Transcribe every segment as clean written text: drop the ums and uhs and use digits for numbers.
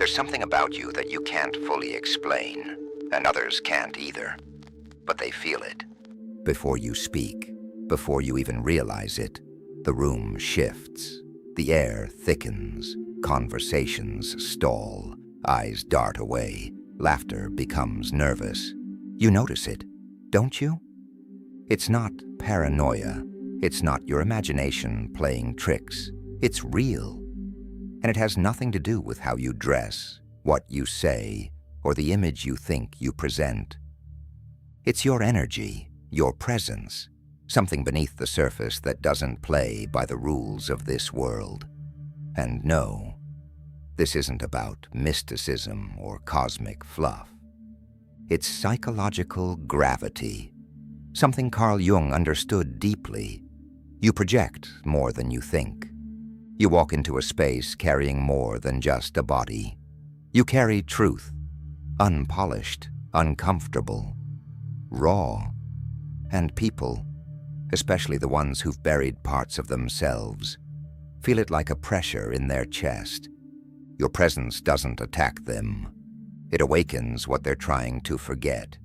There's something about you that you can't fully explain, and others can't either. But they feel it. Before you speak, before you even realize it, the room shifts. The air thickens, conversations stall, eyes dart away, laughter becomes nervous. You notice it, don't you? It's not paranoia. It's not your imagination playing tricks. It's real. And it has nothing to do with how you dress, what you say, or the image you think you present. It's your energy, your presence, something beneath the surface that doesn't play by the rules of this world. And no, this isn't about mysticism or cosmic fluff. It's psychological gravity, something Carl Jung understood deeply. You project more than you think. You walk into a space carrying more than just a body. You carry truth, unpolished, uncomfortable, raw, and people, especially the ones who've buried parts of themselves, feel it like a pressure in their chest. Your presence doesn't attack them. It awakens what they're trying to forget.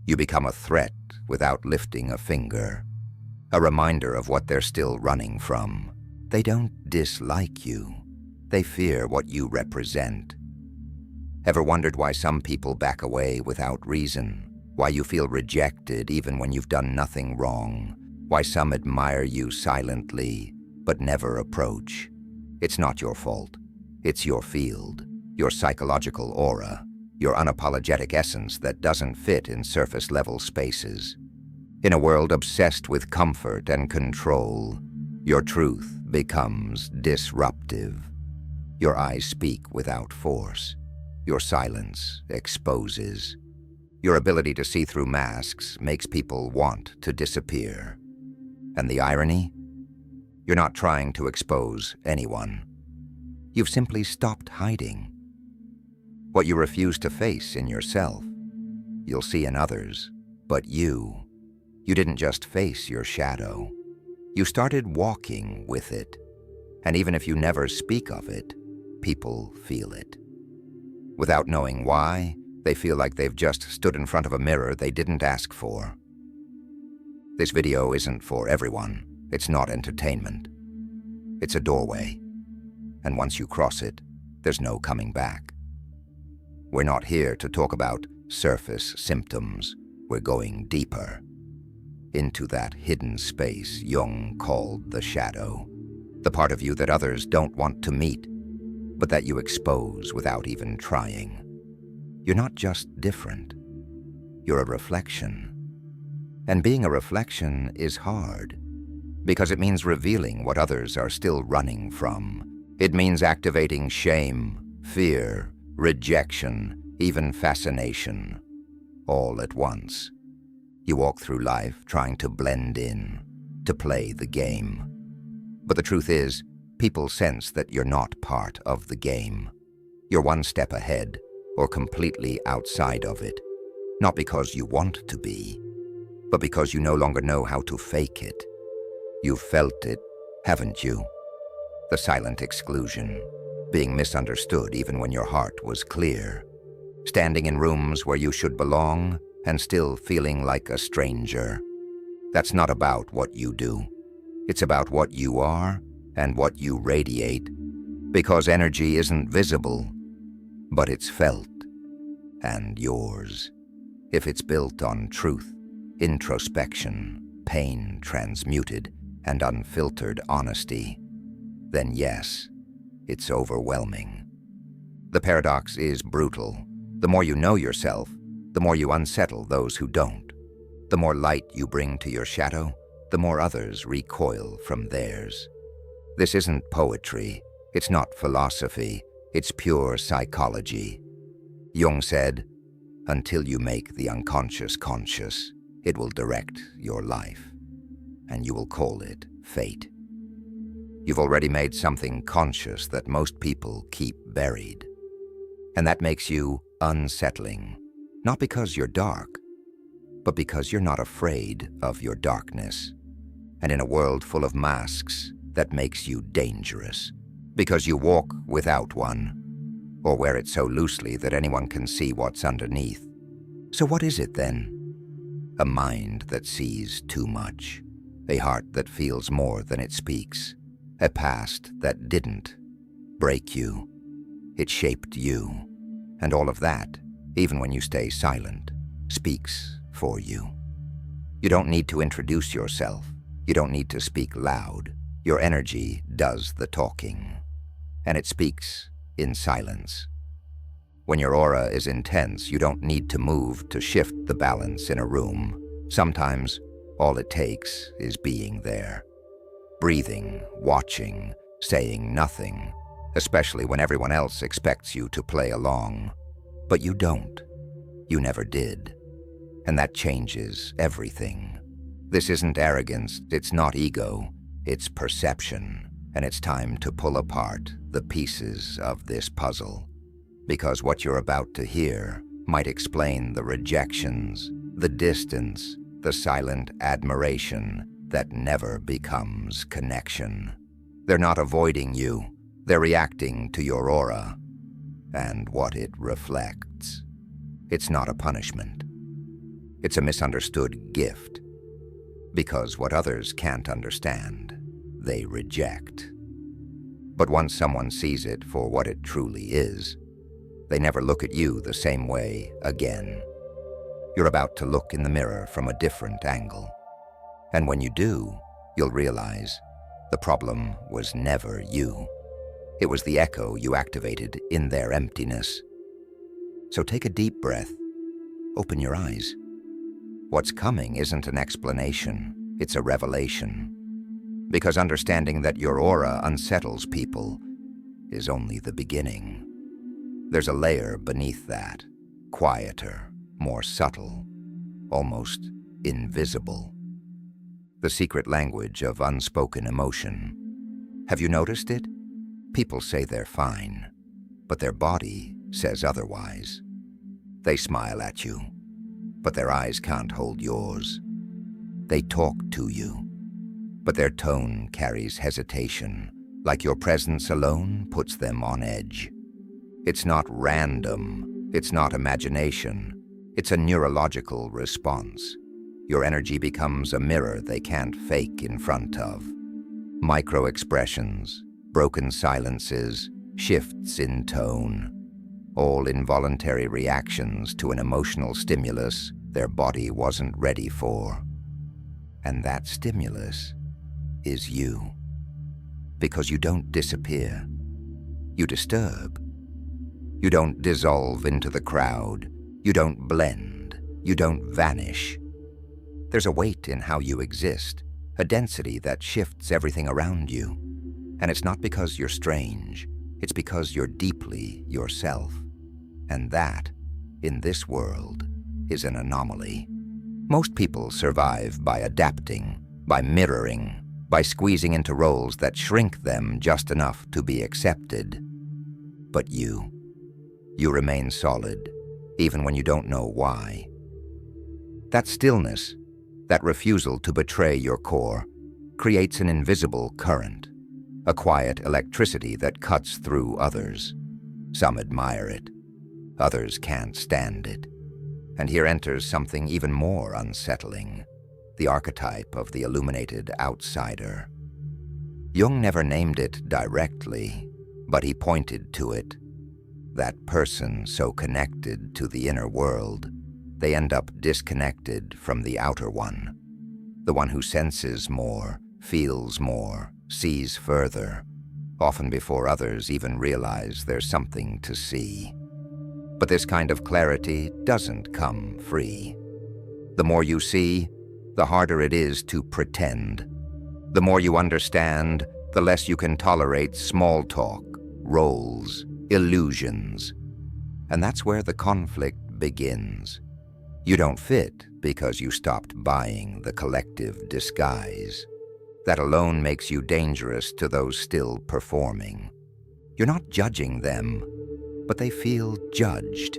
You become a threat without lifting a finger, a reminder of what they're still running from. They don't dislike you. They fear what you represent. Ever wondered why some people back away without reason? Why you feel rejected even when you've done nothing wrong? Why some admire you silently but never approach? It's not your fault. It's your field, your psychological aura, your unapologetic essence that doesn't fit in surface-level spaces. In a world obsessed with comfort and control, your truth becomes disruptive. Your eyes speak without force. Your silence exposes. Your ability to see through masks makes people want to disappear. And the irony? You're not trying to expose anyone. You've simply stopped hiding. What you refuse to face in yourself, you'll see in others. But you didn't just face your shadow. You started walking with it. And even if you never speak of it, people feel it. Without knowing why, they feel like they've just stood in front of a mirror they didn't ask for. This video isn't for everyone. It's not entertainment. It's a doorway. And once you cross it, there's no coming back. We're not here to talk about surface symptoms. We're going deeper, into that hidden space Jung called the shadow, the part of you that others don't want to meet, but that you expose without even trying. You're not just different. You're a reflection. And being a reflection is hard, because it means revealing what others are still running from. It means activating shame, fear, rejection, even fascination, all at once. You walk through life trying to blend in, to play the game. But the truth is, people sense that you're not part of the game. You're one step ahead, or completely outside of it. Not because you want to be, but because you no longer know how to fake it. You've felt it, haven't you? The silent exclusion, being misunderstood even when your heart was clear. Standing in rooms where you should belong, and still feeling like a stranger. That's not about what you do. It's about what you are and what you radiate. Because energy isn't visible, but it's felt, and yours. If it's built on truth, introspection, pain transmuted, and unfiltered honesty, then yes, it's overwhelming. The paradox is brutal. The more you know yourself, the more you unsettle those who don't. The more light you bring to your shadow, the more others recoil from theirs. This isn't poetry. It's not philosophy. It's pure psychology. Jung said, "Until you make the unconscious conscious, it will direct your life, and you will call it fate." You've already made something conscious that most people keep buried. And that makes you unsettling. Not because you're dark, but because you're not afraid of your darkness. And in a world full of masks, that makes you dangerous. Because you walk without one, or wear it so loosely that anyone can see what's underneath. So what is it then? A mind that sees too much, a heart that feels more than it speaks, a past that didn't break you. It shaped you, and all of that, even when you stay silent, speaks for you. You don't need to introduce yourself. You don't need to speak loud. Your energy does the talking, and it speaks in silence. When your aura is intense, you don't need to move to shift the balance in a room. Sometimes, all it takes is being there. Breathing, watching, saying nothing, especially when everyone else expects you to play along. But you don't. You never did. And that changes everything. This isn't arrogance, it's not ego, it's perception, and it's time to pull apart the pieces of this puzzle. Because what you're about to hear might explain the rejections, the distance, the silent admiration that never becomes connection. They're not avoiding you, they're reacting to your aura and what it reflects. It's not a punishment. It's a misunderstood gift. Because what others can't understand, they reject. But once someone sees it for what it truly is, they never look at you the same way again. You're about to look in the mirror from a different angle. And when you do, you'll realize the problem was never you. It was the echo you activated in their emptiness. So take a deep breath. Open your eyes. What's coming isn't an explanation, it's a revelation. Because understanding that your aura unsettles people is only the beginning. There's a layer beneath that, quieter, more subtle, almost invisible. The secret language of unspoken emotion. Have you noticed it? People say they're fine, but their body says otherwise. They smile at you, but their eyes can't hold yours. They talk to you, but their tone carries hesitation, like your presence alone puts them on edge. It's not random, it's not imagination, it's a neurological response. Your energy becomes a mirror they can't fake in front of. Micro-expressions, broken silences, shifts in tone, all involuntary reactions to an emotional stimulus their body wasn't ready for. And that stimulus is you. Because you don't disappear. You disturb. You don't dissolve into the crowd. You don't blend. You don't vanish. There's a weight in how you exist, a density that shifts everything around you. And it's not because you're strange, it's because you're deeply yourself. And that, in this world, is an anomaly. Most people survive by adapting, by mirroring, by squeezing into roles that shrink them just enough to be accepted. But you remain solid, even when you don't know why. That stillness, that refusal to betray your core, creates an invisible current, a quiet electricity that cuts through others. Some admire it, others can't stand it. And here enters something even more unsettling, the archetype of the illuminated outsider. Jung never named it directly, but he pointed to it. That person so connected to the inner world, they end up disconnected from the outer one. The one who senses more, feels more, sees further, often before others even realize there's something to see. But this kind of clarity doesn't come free. The more you see, the harder it is to pretend. The more you understand, the less you can tolerate small talk, roles, illusions. And that's where the conflict begins. You don't fit because you stopped buying the collective disguise. That alone makes you dangerous to those still performing. You're not judging them, but they feel judged.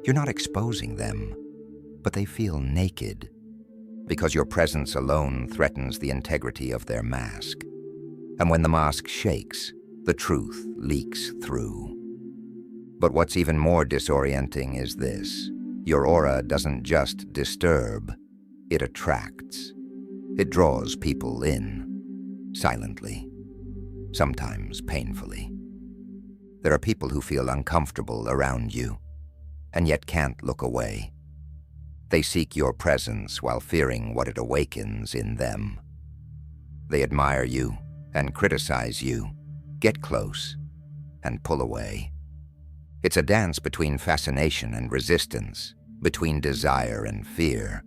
You're not exposing them, but they feel naked, because your presence alone threatens the integrity of their mask. And when the mask shakes, the truth leaks through. But what's even more disorienting is this. Your aura doesn't just disturb, it attracts. It draws people in, silently, sometimes painfully. There are people who feel uncomfortable around you, and yet can't look away. They seek your presence while fearing what it awakens in them. They admire you and criticize you, get close, and pull away. It's a dance between fascination and resistance, between desire and fear.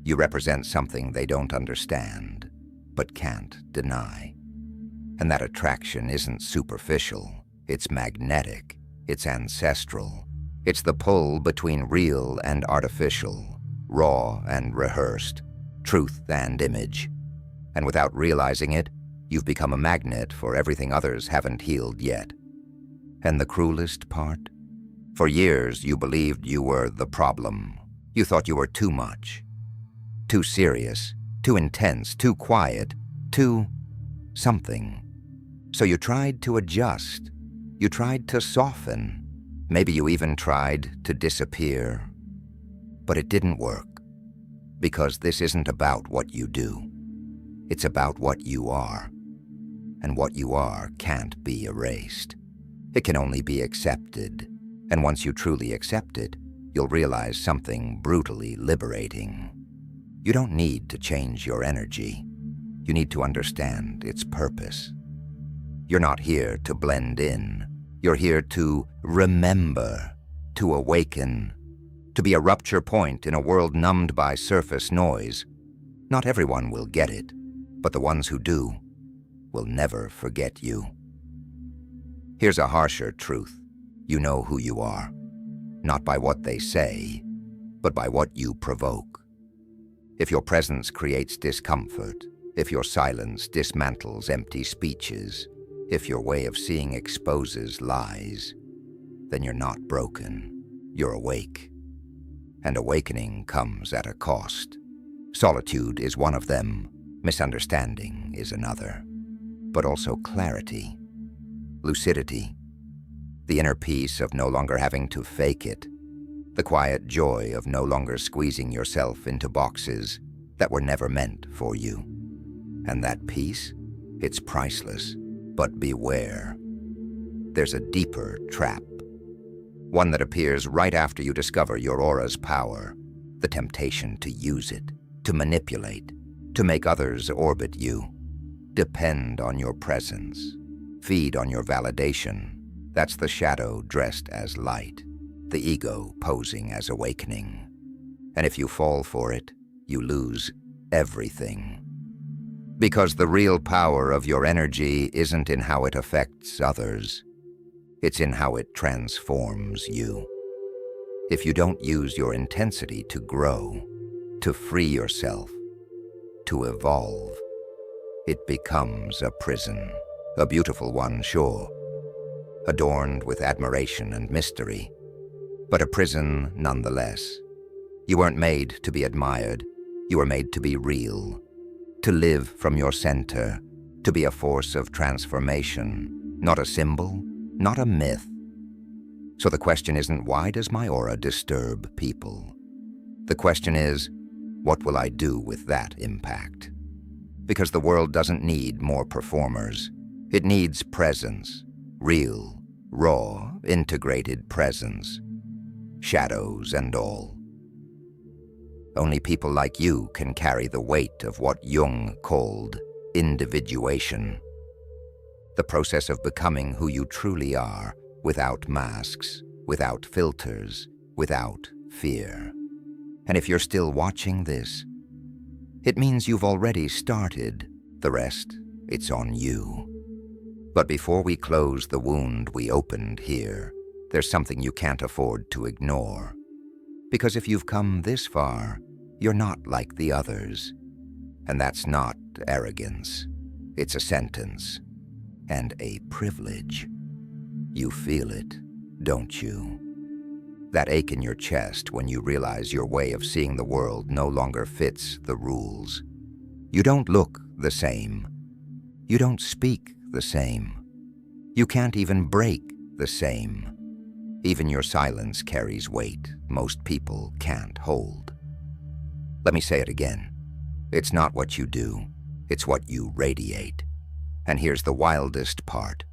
You represent something they don't understand, but can't deny. And that attraction isn't superficial, it's magnetic, it's ancestral. It's the pull between real and artificial, raw and rehearsed, truth and image. And without realizing it, you've become a magnet for everything others haven't healed yet. And the cruelest part? For years, you believed you were the problem. You thought you were too much. Too serious, too intense, too quiet, too something. So you tried to adjust. You tried to soften. Maybe you even tried to disappear. But it didn't work. Because this isn't about what you do. It's about what you are. And what you are can't be erased. It can only be accepted. And once you truly accept it, you'll realize something brutally liberating. You don't need to change your energy. You need to understand its purpose. You're not here to blend in. You're here to remember, to awaken, to be a rupture point in a world numbed by surface noise. Not everyone will get it, but the ones who do will never forget you. Here's a harsher truth. You know who you are, not by what they say, but by what you provoke. If your presence creates discomfort, if your silence dismantles empty speeches, if your way of seeing exposes lies, then you're not broken, you're awake. And awakening comes at a cost. Solitude is one of them, misunderstanding is another. But also clarity, lucidity, the inner peace of no longer having to fake it, the quiet joy of no longer squeezing yourself into boxes that were never meant for you. And that peace, it's priceless, but beware. There's a deeper trap, one that appears right after you discover your aura's power, the temptation to use it, to manipulate, to make others orbit you, depend on your presence, feed on your validation. That's the shadow dressed as light, the ego posing as awakening. And if you fall for it, you lose everything. Because the real power of your energy isn't in how it affects others. It's in how it transforms you. If you don't use your intensity to grow, to free yourself, to evolve, it becomes a prison. A beautiful one, sure, adorned with admiration and mystery, but a prison nonetheless. You weren't made to be admired. You were made to be real, to live from your center, to be a force of transformation, not a symbol, not a myth. So the question isn't, why does my aura disturb people? The question is, what will I do with that impact? Because the world doesn't need more performers. It needs presence, real, raw, integrated presence, shadows and all. Only people like you can carry the weight of what Jung called individuation, the process of becoming who you truly are, without masks, without filters, without fear. And if you're still watching this, it means you've already started. The rest, it's on you. But before we close the wound we opened here, there's something you can't afford to ignore. Because if you've come this far, you're not like the others. And that's not arrogance. It's a sentence. And a privilege. You feel it, don't you? That ache in your chest when you realize your way of seeing the world no longer fits the rules. You don't look the same. You don't speak the same. You can't even break the same. Even your silence carries weight most people can't hold. Let me say it again. It's not what you do, it's what you radiate. And here's the wildest part.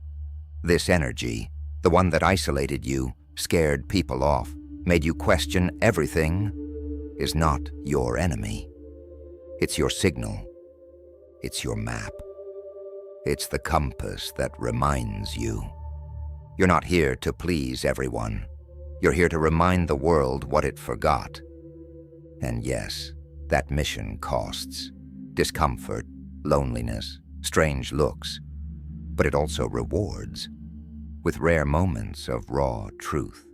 This energy, the one that isolated you, scared people off, made you question everything, is not your enemy. It's your signal. It's your map. It's the compass that reminds you. You're not here to please everyone. You're here to remind the world what it forgot. And yes, that mission costs discomfort, loneliness, strange looks, but it also rewards with rare moments of raw truth,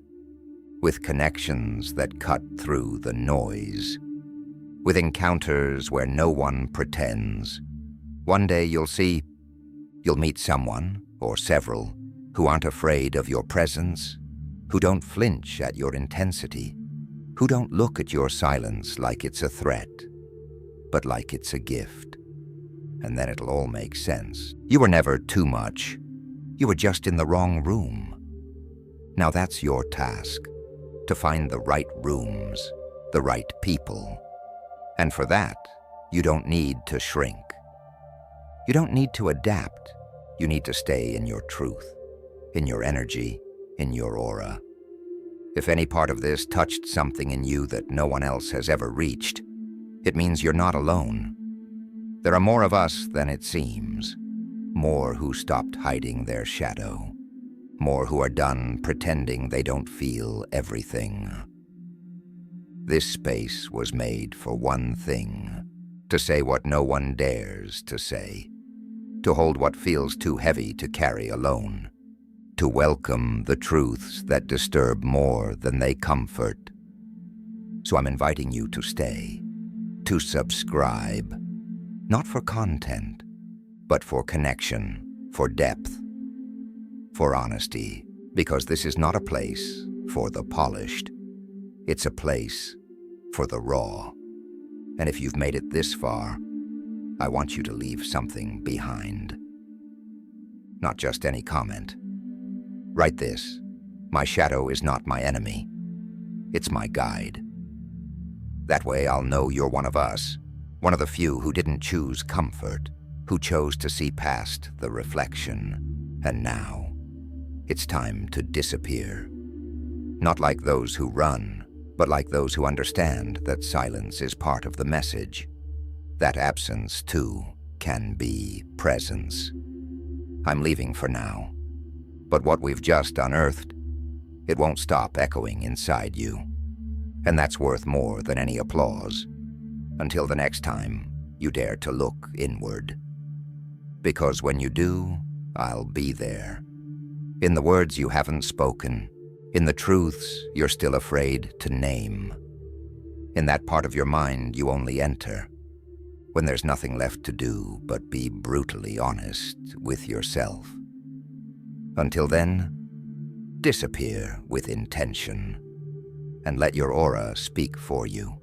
with connections that cut through the noise, with encounters where no one pretends. One day you'll meet someone, or several, who aren't afraid of your presence, who don't flinch at your intensity, who don't look at your silence like it's a threat, but like it's a gift. And then it'll all make sense. You were never too much. You were just in the wrong room. Now that's your task, to find the right rooms, the right people. And for that, you don't need to shrink. You don't need to adapt. You need to stay in your truth, in your energy, in your aura. If any part of this touched something in you that no one else has ever reached, it means you're not alone. There are more of us than it seems. More who stopped hiding their shadow. More who are done pretending they don't feel everything. This space was made for one thing, to say what no one dares to say, to hold what feels too heavy to carry alone, to welcome the truths that disturb more than they comfort. So I'm inviting you to stay, to subscribe, not for content, but for connection, for depth, for honesty, because this is not a place for the polished. It's a place for the raw. And if you've made it this far, I want you to leave something behind. Not just any comment. Write this: my shadow is not my enemy. It's my guide. That way I'll know you're one of us, one of the few who didn't choose comfort, who chose to see past the reflection. And now, it's time to disappear. Not like those who run, but like those who understand that silence is part of the message. That absence, too, can be presence. I'm leaving for now, but what we've just unearthed, it won't stop echoing inside you. And that's worth more than any applause. Until the next time you dare to look inward. Because when you do, I'll be there. In the words you haven't spoken, in the truths you're still afraid to name. In that part of your mind you only enter, when there's nothing left to do but be brutally honest with yourself. Until then, disappear with intention, and let your aura speak for you.